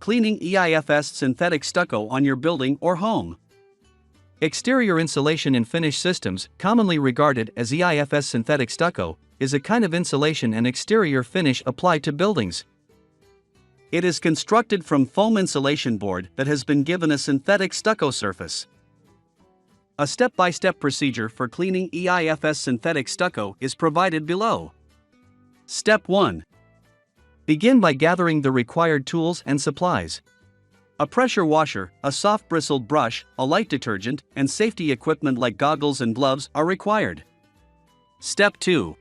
cleaning EIFS synthetic stucco on your building or home. Exterior insulation in finish systems, commonly regarded as EIFS synthetic stucco, is a kind of insulation and exterior finish applied to buildings. It is constructed from foam insulation board that has been given a synthetic stucco surface. A step-by-step procedure for cleaning EIFS synthetic stucco is provided below. Step 1. Begin by gathering the required tools and supplies. A pressure washer, a soft-bristled brush, a light detergent, and safety equipment like goggles and gloves are required. Step 2.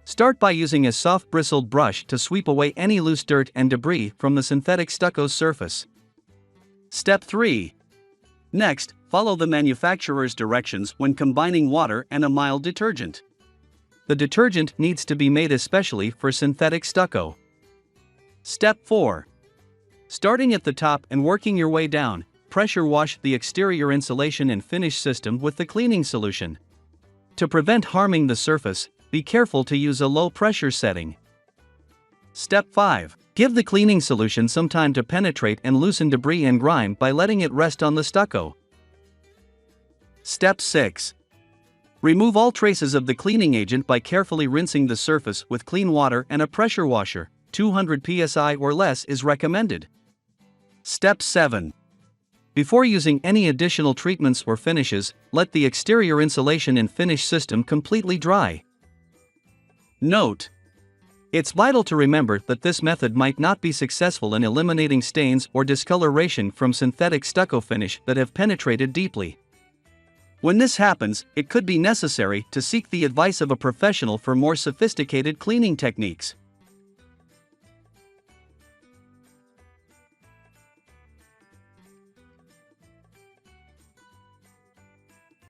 Start by using a soft-bristled brush to sweep away any loose dirt and debris from the synthetic stucco's surface. Step 3. Next, follow the manufacturer's directions when combining water and a mild detergent. The detergent needs to be made especially for synthetic stucco. Step 4. Starting at the top and working your way down, pressure wash the exterior insulation and finish system with the cleaning solution. To prevent harming the surface, be careful to use a low pressure setting. Step 5. Give the cleaning solution some time to penetrate and loosen debris and grime by letting it rest on the stucco. Step 6. Remove all traces of the cleaning agent by carefully rinsing the surface with clean water and a pressure washer. 200 psi or less is recommended. Step 7. Before using any additional treatments or finishes, let the exterior insulation and finish system completely dry. Note: it's vital to remember that this method might not be successful in eliminating stains or discoloration from synthetic stucco finish that have penetrated deeply. When this happens, it could be necessary to seek the advice of a professional for more sophisticated cleaning techniques.